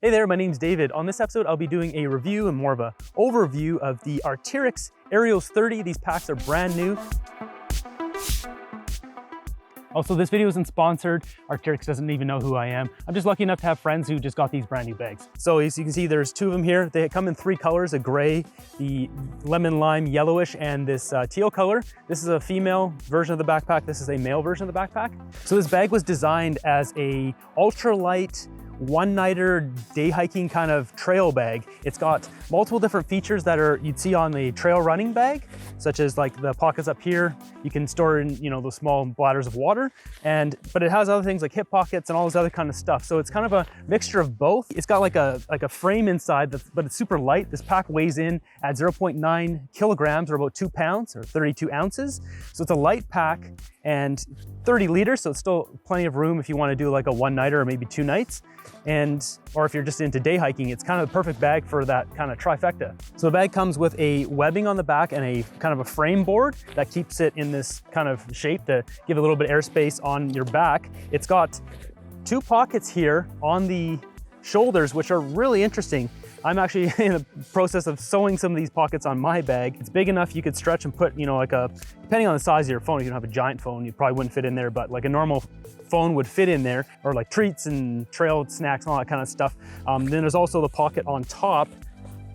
Hey there, my name's David. On this episode, I'll be doing a review and more of an overview of the Acr'teryx Aerios 30. These packs are brand new. Also, this video isn't sponsored. Acr'teryx doesn't even know who I am. I'm just lucky enough to have friends who just got these brand new bags. So as you can see, there's two of them here. They come in three colors, a gray, the lemon lime yellowish, and this teal color. This is a female version of the backpack. This is a male version of the backpack. So this bag was designed as a ultralight, one-nighter day hiking kind of trail bag. It's got multiple different features that you'd see on the trail running bag, such as like the pockets up here. You can store in, those small bladders of water, but it has other things like hip pockets and all this other kind of stuff. So it's kind of a mixture of both. It's got like a frame inside, but it's super light. This pack weighs in at 0.9 kilograms or about 2 pounds or 32 ounces. So it's a light pack and 30 liters. So it's still plenty of room if you want to do like a one-nighter or maybe 2 nights. Or if you're just into day hiking, it's kind of the perfect bag for that kind of trifecta. So the bag comes with a webbing on the back and a kind of a frame board that keeps it in this kind of shape to give a little bit of airspace on your back. It's got 2 pockets here on the shoulders, which are really interesting. I'm actually in the process of sewing some of these pockets on my bag. It's big enough you could stretch and put, depending on the size of your phone, if you don't have a giant phone, you probably wouldn't fit in there, but like a normal phone would fit in there, or like treats and trail snacks and all that kind of stuff. Then there's also the pocket on top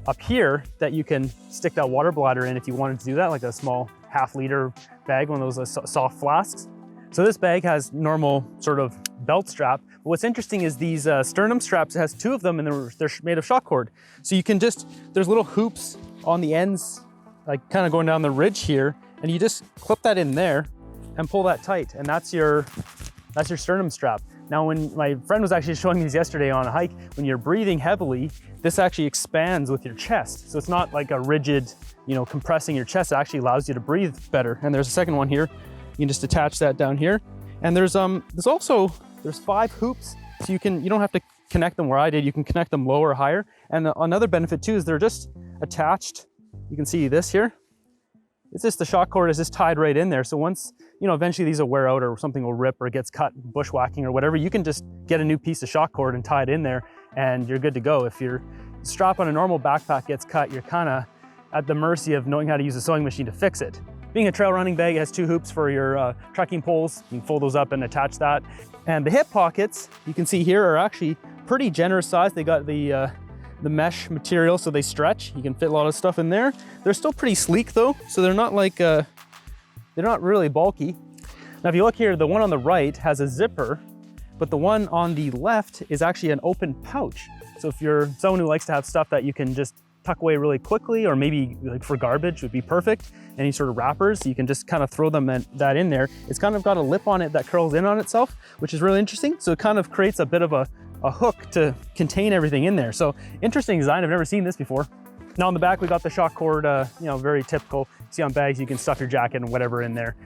up here that you can stick that water bladder in if you wanted to do that, like a small ½ liter bag, one of those soft flasks. So this bag has normal sort of belt strap. But what's interesting is these sternum straps. It has 2 of them and they're made of shock cord. So you can there's little hoops on the ends, like kind of going down the ridge here, and you just clip that in there and pull that tight, and that's your sternum strap. Now, when my friend was actually showing me these yesterday on a hike, when you're breathing heavily, this actually expands with your chest. So it's not like a rigid, compressing your chest. It actually allows you to breathe better. And there's a second one here. You can just attach that down here. And there's 5 hoops. So you don't have to connect them where I did. You can connect them lower or higher. And another benefit too is they're just attached. You can see this here. It's just the shock cord is just tied right in there. So once, eventually these will wear out or something will rip or it gets cut bushwhacking or whatever, you can just get a new piece of shock cord and tie it in there and you're good to go. If your strap on a normal backpack gets cut, you're kind of at the mercy of knowing how to use a sewing machine to fix it. Being a trail running bag, it has 2 hoops for your trekking poles. You can fold those up and attach that. And the hip pockets, you can see here, are actually pretty generous size. They got the mesh material, so they stretch. You can fit a lot of stuff in there. They're still pretty sleek though, so they're not like, they're not really bulky. Now if you look here, the one on the right has a zipper, but the one on the left is actually an open pouch. So if you're someone who likes to have stuff that you can just tuck away really quickly, or maybe like for garbage would be perfect, any sort of wrappers, you can just kind of throw that in there. It's kind of got a lip on it that curls in on itself, which is really interesting. So it kind of creates a bit of a hook to contain everything in there. So interesting design, I've never seen this before. Now on the back, we got the shock cord, very typical. You see on bags, you can stuff your jacket and whatever in there,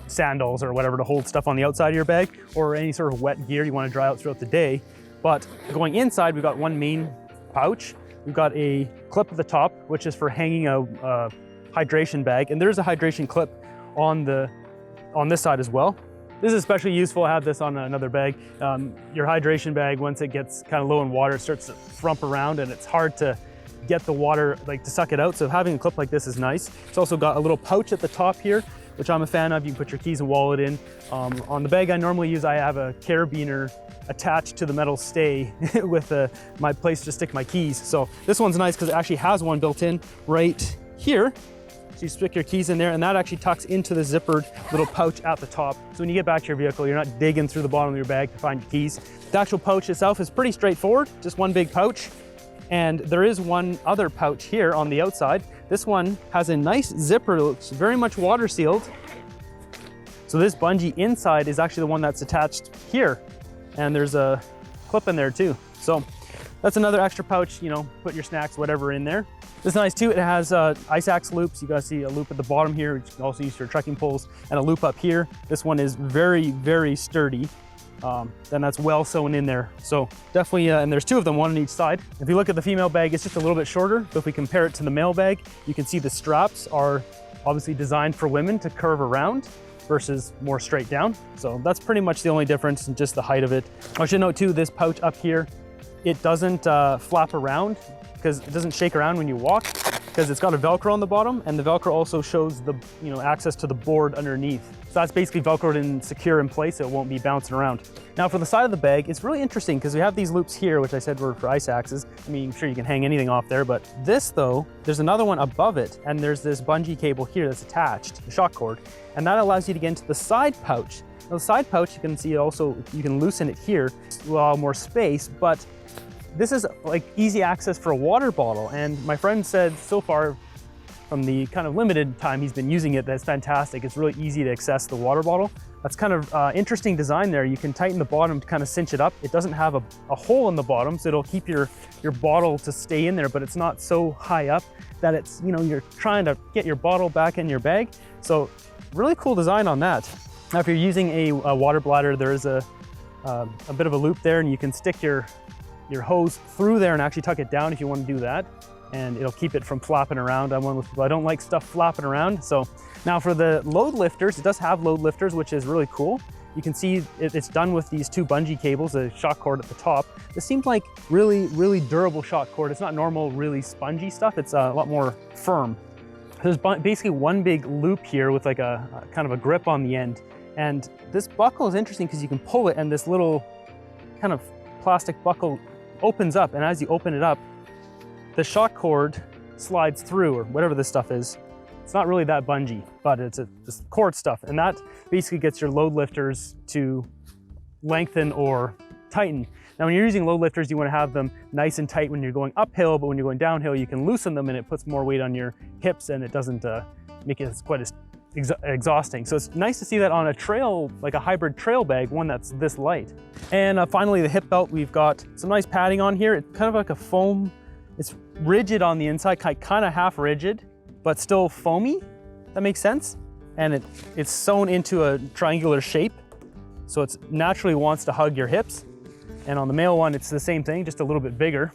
sandals or whatever to hold stuff on the outside of your bag, or any sort of wet gear you want to dry out throughout the day. But going inside, we've got one main pouch. We've got a clip at the top, which is for hanging a hydration bag. And there's a hydration clip on this side as well. This is especially useful. I have this on another bag. Your hydration bag, once it gets kind of low in water, it starts to frump around and it's hard to get the water, to suck it out. So having a clip like this is nice. It's also got a little pouch at the top here, which I'm a fan of. You can put your keys and wallet in. On the bag I normally use, I have a carabiner attached to the metal stay with my place to stick my keys. So this one's nice because it actually has one built in right here. So you stick your keys in there and that actually tucks into the zippered little pouch at the top. So when you get back to your vehicle, you're not digging through the bottom of your bag to find your keys. The actual pouch itself is pretty straightforward, just one big pouch. And there is one other pouch here on the outside. This one has a nice zipper, looks very much water sealed. So this bungee inside is actually the one that's attached here. And there's a clip in there too. So that's another extra pouch, put your snacks, whatever in there. This is nice too. It has ice axe loops. You guys see a loop at the bottom here, which you can also use for trekking poles, and a loop up here. This one is very, very sturdy. Then that's well sewn in there. So definitely, and there's 2 of them, one on each side. If you look at the female bag, it's just a little bit shorter. But if we compare it to the male bag, you can see the straps are obviously designed for women to curve around versus more straight down. So that's pretty much the only difference in just the height of it. I should note too, this pouch up here it doesn't flap around, because it doesn't shake around when you walk, because it's got a Velcro on the bottom, and the Velcro also shows the access to the board underneath. So that's basically Velcroed and secure in place, so it won't be bouncing around. Now for the side of the bag, it's really interesting because we have these loops here, which I said were for ice axes. I mean, I'm sure you can hang anything off there, but this though, there's another one above it, and there's this bungee cable here that's attached, the shock cord, and that allows you to get into the side pouch. Now the side pouch, you can see also, you can loosen it here to allow more space, but this is like easy access for a water bottle. And my friend said so far, from the kind of limited time he's been using it, that's fantastic. It's really easy to access the water bottle. That's kind of interesting design there. You can tighten the bottom to kind of cinch it up. It doesn't have a hole in the bottom, so it'll keep your bottle to stay in there, but it's not so high up that it's, you're trying to get your bottle back in your bag. So really cool design on that. Now, if you're using a water bladder, there is a bit of a loop there, and you can stick your hose through there and actually tuck it down if you want to do that. And it'll keep it from flapping around. I'm one of those people, I don't like stuff flapping around. So now for the load lifters, it does have load lifters, which is really cool. You can see it's done with these two bungee cables, a shock cord at the top. This seems like really, really durable shock cord. It's not normal, really spongy stuff. It's a lot more firm. There's basically one big loop here with like a kind of a grip on the end. And this buckle is interesting because you can pull it and this little kind of plastic buckle opens up. And as you open it up, the shock cord slides through, or whatever this stuff is. It's not really that bungee, but it's this cord stuff. And that basically gets your load lifters to lengthen or tighten. Now, when you're using load lifters, you want to have them nice and tight when you're going uphill, but when you're going downhill, you can loosen them and it puts more weight on your hips and it doesn't make it quite as exhausting. So it's nice to see that on a trail, like a hybrid trail bag, one that's this light. And finally, the hip belt, we've got some nice padding on here. It's kind of like a foam. It's rigid on the inside, kind of half rigid, but still foamy. That makes sense. And it's sewn into a triangular shape. So it naturally wants to hug your hips. And on the male one, it's the same thing, just a little bit bigger.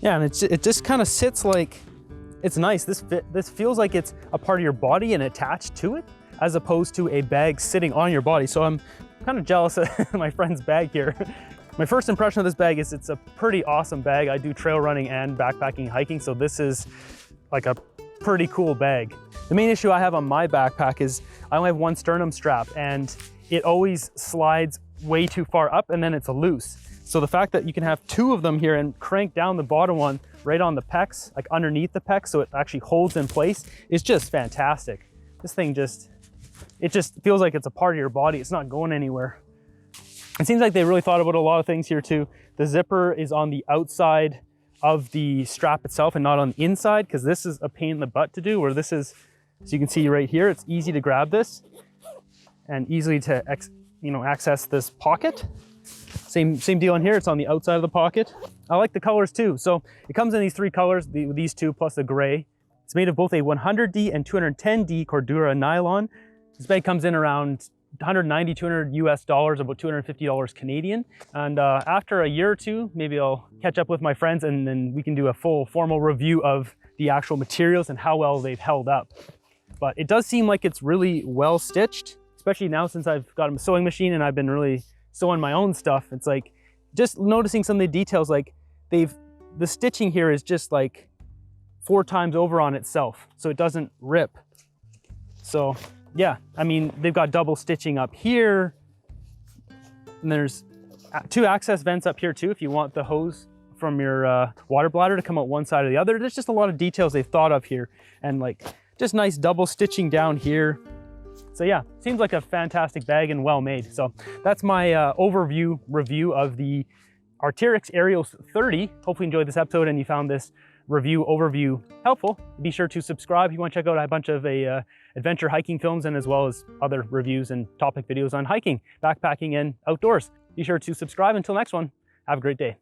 Yeah, and it just kind of sits like, it's nice. This feels like it's a part of your body and attached to it, as opposed to a bag sitting on your body. So I'm kind of jealous of my friend's bag here. My first impression of this bag is it's a pretty awesome bag. I do trail running and backpacking, hiking, so this is like a pretty cool bag. The main issue I have on my backpack is I only have one sternum strap and it always slides way too far up and then it's loose. So the fact that you can have two of them here and crank down the bottom one right on the pecs, like underneath the pecs, so it actually holds in place, is just fantastic. This thing it just feels like it's a part of your body. It's not going anywhere. It seems like they really thought about a lot of things here too. The zipper is on the outside of the strap itself and not on the inside, because this is a pain in the butt to do, where this is, so you can see right here, it's easy to grab this and easily to access this pocket. Same deal in here, it's on the outside of the pocket. I like the colors too. So it comes in these three colors, these two plus the gray. It's made of both a 100D and 210D Cordura nylon. This bag comes in around 190, 200 US dollars, about $250 Canadian. And after a year or two, maybe I'll catch up with my friends and then we can do a full formal review of the actual materials and how well they've held up. But it does seem like it's really well stitched, especially now since I've got a sewing machine and I've been really sewing my own stuff. It's like, just noticing some of the details, like the stitching here is just like 4 times over on itself, so it doesn't rip. So yeah, I mean, they've got double stitching up here, and there's 2 access vents up here too if you want the hose from your water bladder to come out one side or the other. There's just a lot of details they've thought of here, and like just nice double stitching down here. So yeah, seems like a fantastic bag and well made. So that's my overview review of the Acr'teryx Aerios 30. Hopefully you enjoyed this episode and you found this overview helpful. Be sure to subscribe if you want to check out a bunch of adventure hiking films, and as well as other reviews and topic videos on hiking, backpacking, and outdoors. Be sure to subscribe. Until next one, have a great day.